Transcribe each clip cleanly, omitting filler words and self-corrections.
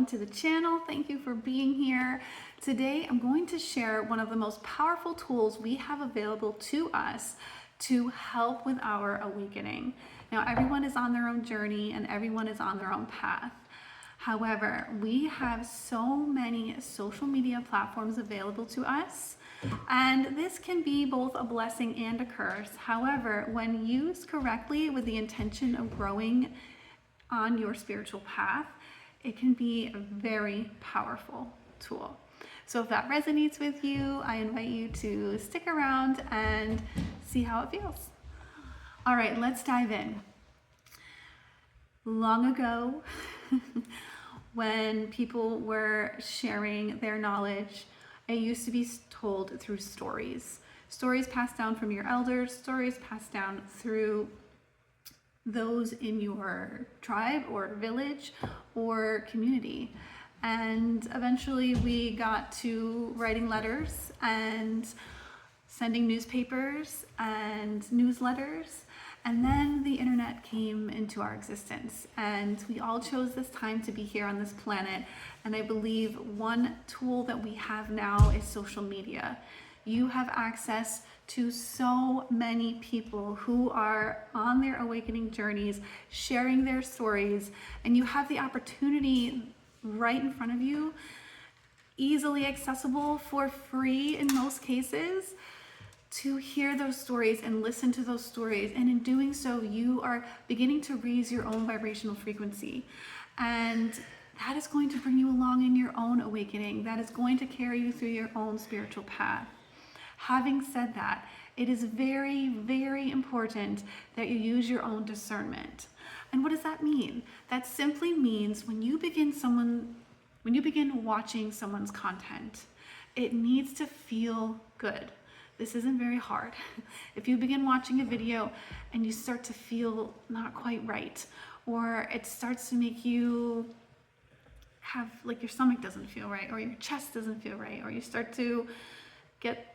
welcome to the channel. Thank you for being here. Today I'm going to share one of the most powerful tools we have available to us to help with our awakening. Now, everyone is on their own journey and everyone is on their own path. However, we have so many social media platforms available to us, and this can be both a blessing and a curse. However, when used correctly with the intention of growing on your spiritual path, it can be a very powerful tool. So if that resonates with you, I invite you to stick around and see how it feels. All right, let's dive in. Long ago, when people were sharing their knowledge, it used to be told through stories. Stories passed down from your elders, stories passed down through those in your tribe or village or community. And eventually we got to writing letters and sending newspapers and newsletters. And then the internet came into our existence, and we all chose this time to be here on this planet. And I believe one tool that we have now is social media. You have access to so many people who are on their awakening journeys, sharing their stories, and you have the opportunity right in front of you, easily accessible for free in most cases, to hear those stories and listen to those stories. And in doing so, you are beginning to raise your own vibrational frequency. And that is going to bring you along in your own awakening. That is going to carry you through your own spiritual path. Having said that, it is very, very important that you use your own discernment. And what does that mean? That simply means when you begin watching someone's content, it needs to feel good. This isn't very hard. If you begin watching a video and you start to feel not quite right, or it starts to make you have, like, your stomach doesn't feel right, or your chest doesn't feel right, or you start to get,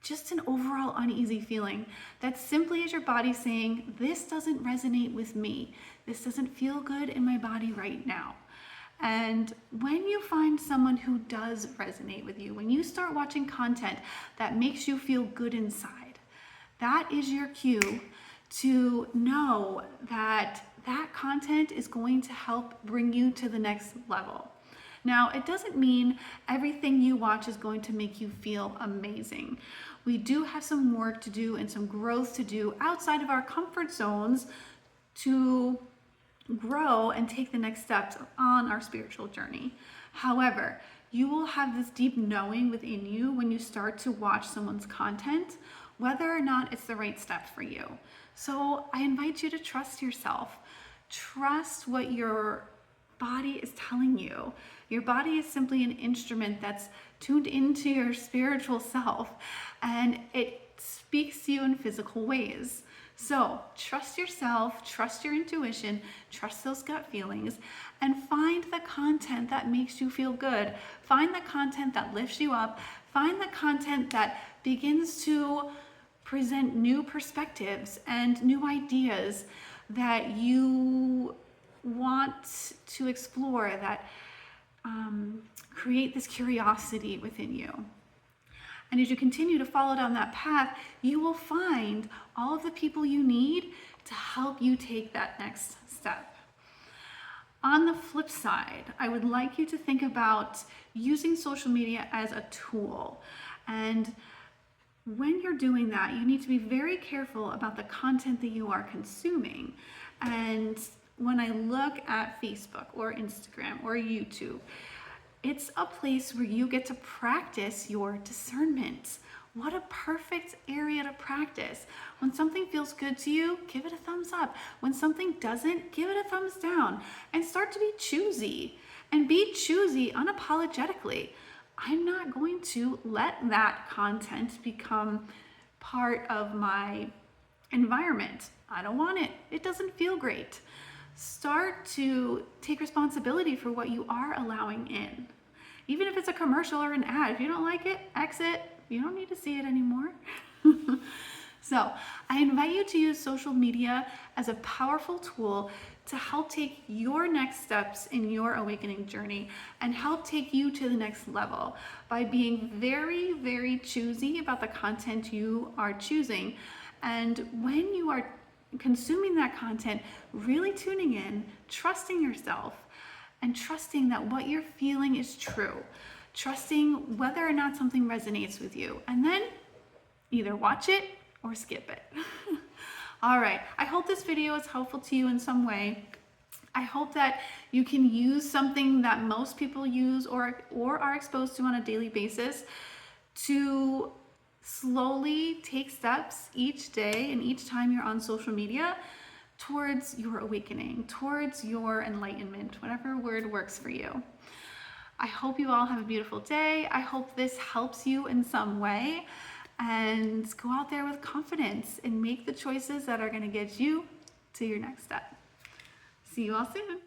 just an overall uneasy feeling, that simply is your body saying, this doesn't resonate with me. This doesn't feel good in my body right now. And when you find someone who does resonate with you, when you start watching content that makes you feel good inside, that is your cue to know that that content is going to help bring you to the next level. Now, it doesn't mean everything you watch is going to make you feel amazing. We do have some work to do and some growth to do outside of our comfort zones to grow and take the next steps on our spiritual journey. However, you will have this deep knowing within you when you start to watch someone's content, whether or not it's the right step for you. So I invite you to trust yourself. Trust what your body is telling you. Your body is simply an instrument that's tuned into your spiritual self, and it speaks to you in physical ways. So trust yourself, trust your intuition, trust those gut feelings, and find the content that makes you feel good. Find the content that lifts you up. Find the content that begins to present new perspectives and new ideas that you want to explore, that create this curiosity within you. And as you continue to follow down that path, you will find all of the people you need to help you take that next step. On the flip side, I would like you to think about using social media as a tool. And when you're doing that, you need to be very careful about the content that you are consuming. And when I look at Facebook or Instagram or YouTube, it's a place where you get to practice your discernment. What a perfect area to practice. When something feels good to you, give it a thumbs up. When something doesn't, give it a thumbs down. And start to be choosy. And be choosy unapologetically. I'm not going to let that content become part of my environment. I don't want it. It doesn't feel great. Start to take responsibility for what you are allowing in. Even if it's a commercial or an ad, if you don't like it, exit. You don't need to see it anymore. So I invite you to use social media as a powerful tool to help take your next steps in your awakening journey and help take you to the next level by being very, very choosy about the content you are choosing. And when you are consuming that content, really tuning in, trusting yourself, and trusting that what you're feeling is true, trusting whether or not something resonates with you, and then either watch it or skip it. All right, I hope this video is helpful to you in some way. I hope that you can use something that most people use or are exposed to on a daily basis to slowly take steps each day and each time you're on social media towards your awakening, towards your enlightenment, whatever word works for you. I hope you all have a beautiful day. I hope this helps you in some way, and go out there with confidence and make the choices that are going to get you to your next step. See you all soon.